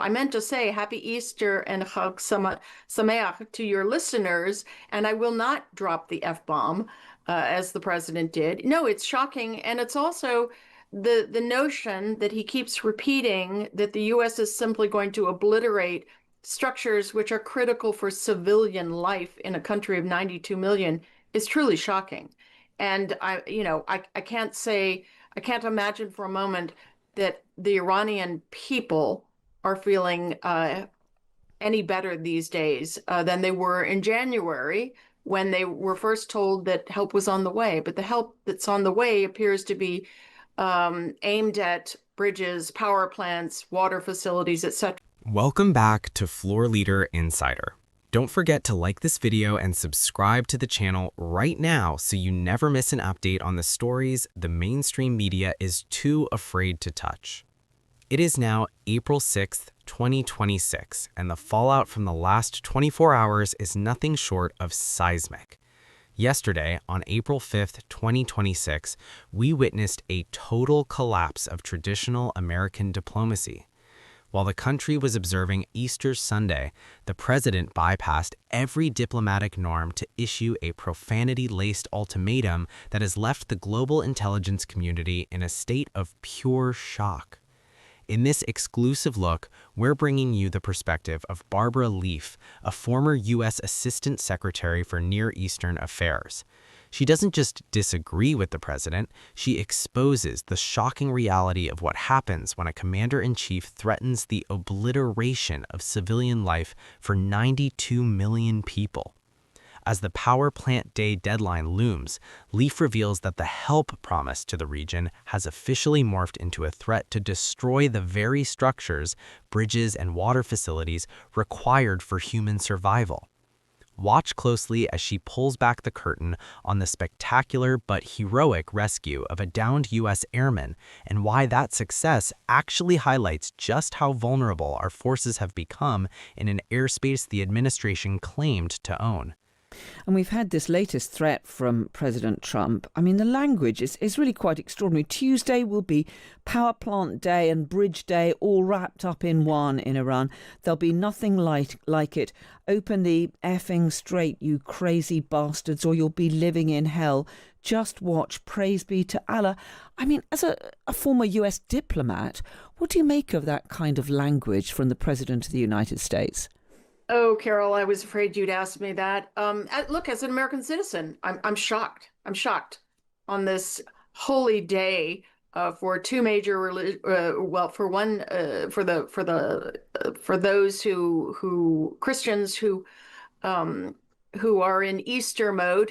I meant to say Happy Easter and Chag Sameach to your listeners, and I will not drop the F-bomb as the president did. No, it's shocking, and it's also the notion that he keeps repeating that the U.S. is simply going to obliterate structures which are critical for civilian life in a country of 92 million is truly shocking. And I can't imagine for a moment that the Iranian people are feeling any better these days than they were in January when they were first told that help was on the way. But the help that's on the way appears to be aimed at bridges, power plants, water facilities, etc. Welcome back to Floor Leader Insider. Don't forget to like this video and subscribe to the channel right now so you never miss an update on the stories the mainstream media is too afraid to touch. It is now April 6th, 2026, and the fallout from the last 24 hours is nothing short of seismic. Yesterday, on April 5th, 2026, we witnessed a total collapse of traditional American diplomacy. While the country was observing Easter Sunday, the president bypassed every diplomatic norm to issue a profanity-laced ultimatum that has left the global intelligence community in a state of pure shock. In this exclusive look, we're bringing you the perspective of Barbara Leaf, a former U.S. Assistant Secretary for Near Eastern Affairs. She doesn't just disagree with the president, she exposes the shocking reality of what happens when a commander-in-chief threatens the obliteration of civilian life for 92 million people. As the power plant day deadline looms, Leaf reveals that the help promised to the region has officially morphed into a threat to destroy the very structures, bridges, and water facilities required for human survival. Watch closely as she pulls back the curtain on the spectacular but heroic rescue of a downed U.S. airman and why that success actually highlights just how vulnerable our forces have become in an airspace the administration claimed to own. And we've had this latest threat from President Trump. I mean, the language is really quite extraordinary. Tuesday will be power plant day and bridge day all wrapped up in one in Iran. There'll be nothing like it. Open the effing straight, you crazy bastards, or you'll be living in hell. Just watch. Praise be to Allah. I mean, as a former US diplomat, what do you make of that kind of language from the President of the United States? Oh, Carol, I was afraid you'd ask me that. Look, as an American citizen, I'm shocked. I'm shocked on this holy day for two major well, for one, for those who Christians who are in Easter mode,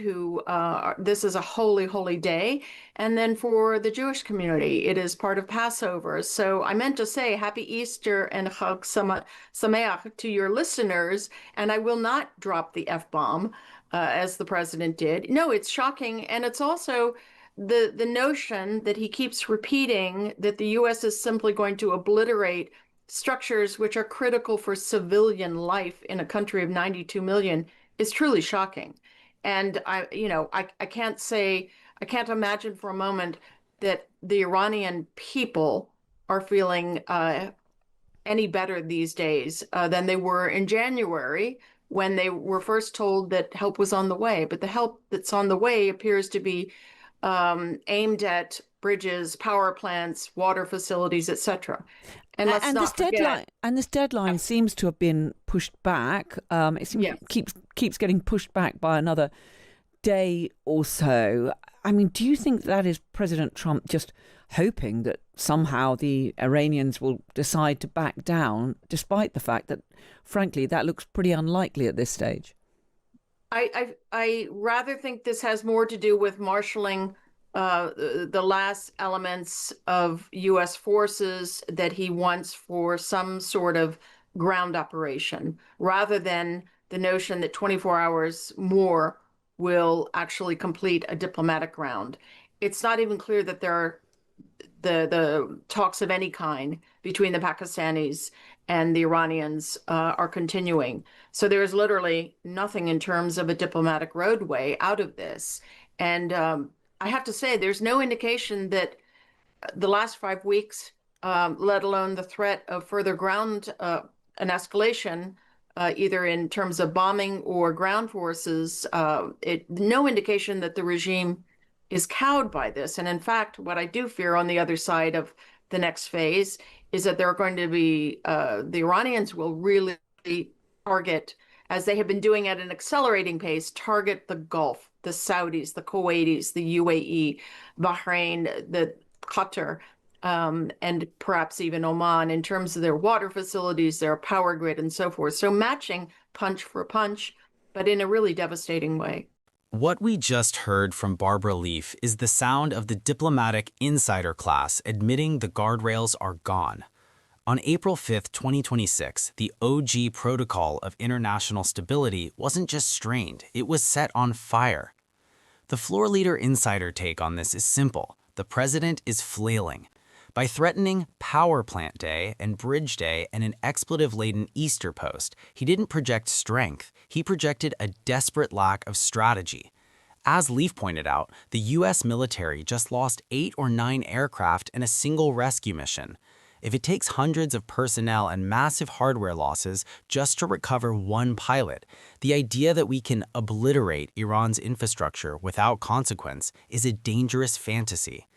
this is a holy, holy day. And then for the Jewish community, it is part of Passover. So I meant to say Happy Easter and Chag Sameach to your listeners, and I will not drop the F-bomb as the president did. No, it's shocking. And it's also the notion that he keeps repeating that the U.S. is simply going to obliterate structures which are critical for civilian life in a country of 92 million is truly shocking. And I can't imagine for a moment that the Iranian people are feeling any better these days than they were in January when they were first told that help was on the way. But the help that's on the way appears to be aimed at bridges, power plants, water facilities, etc. And let's not forget. This deadline seems to have been pushed back. It seems keeps getting pushed back by another day or so. I mean, do you think that is President Trump just hoping that somehow the Iranians will decide to back down, despite the fact that, frankly, that looks pretty unlikely at this stage? I rather think this has more to do with marshaling the last elements of U.S. forces that he wants for some sort of ground operation, rather than the notion that 24 hours more will actually complete a diplomatic round. It's not even clear that there are the talks of any kind between the Pakistanis and the Iranians are continuing. So there is literally nothing in terms of a diplomatic roadway out of this. And I have to say, there's no indication that the last 5 weeks let alone the threat of further ground, an escalation, either in terms of bombing or ground forces. No indication that the regime is cowed by this. And in fact, what I do fear on the other side of the next phase is that there are going to be, the Iranians will really target, as they have been doing at an accelerating pace, target the Gulf, the Saudis, the Kuwaitis, the UAE, Bahrain, the Qatar, and perhaps even Oman in terms of their water facilities, their power grid, and so forth. So matching punch for punch, but in a really devastating way. What we just heard from Barbara Leaf is the sound of the diplomatic insider class admitting the guardrails are gone. On April 5, 2026, the OG protocol of international stability wasn't just strained, it was set on fire. The floor leader insider take on this is simple. The president is flailing. By threatening Power Plant Day and Bridge Day and an expletive-laden Easter post, he didn't project strength, he projected a desperate lack of strategy. As Leaf pointed out, the US military just lost 8 or 9 aircraft in a single rescue mission. If it takes hundreds of personnel and massive hardware losses just to recover one pilot, the idea that we can obliterate Iran's infrastructure without consequence is a dangerous fantasy.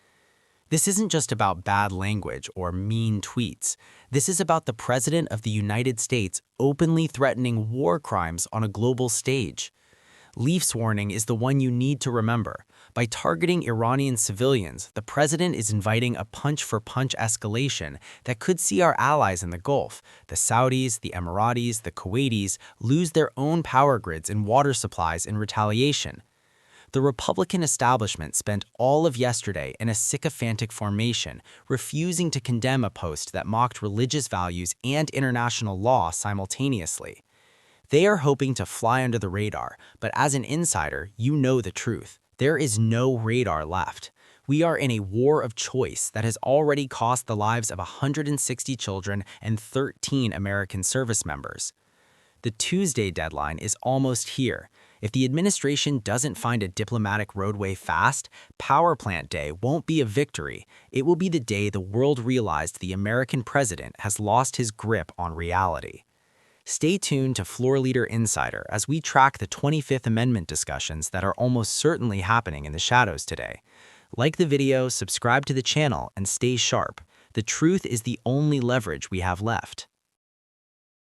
This isn't just about bad language or mean tweets. This is about the President of the United States openly threatening war crimes on a global stage. Leaf's warning is the one you need to remember. By targeting Iranian civilians, the president is inviting a punch-for-punch escalation that could see our allies in the Gulf, the Saudis, the Emiratis, the Kuwaitis, lose their own power grids and water supplies in retaliation. The Republican establishment spent all of yesterday in a sycophantic formation, refusing to condemn a post that mocked religious values and international law simultaneously. They are hoping to fly under the radar, but as an insider, you know the truth. There is no radar left. We are in a war of choice that has already cost the lives of 160 children and 13 American service members. The Tuesday deadline is almost here. If the administration doesn't find a diplomatic roadway fast, Power Plant Day won't be a victory. It will be the day the world realized the American president has lost his grip on reality. Stay tuned to Floor Leader Insider as we track the 25th Amendment discussions that are almost certainly happening in the shadows today. Like the video, subscribe to the channel, and stay sharp. The truth is the only leverage we have left.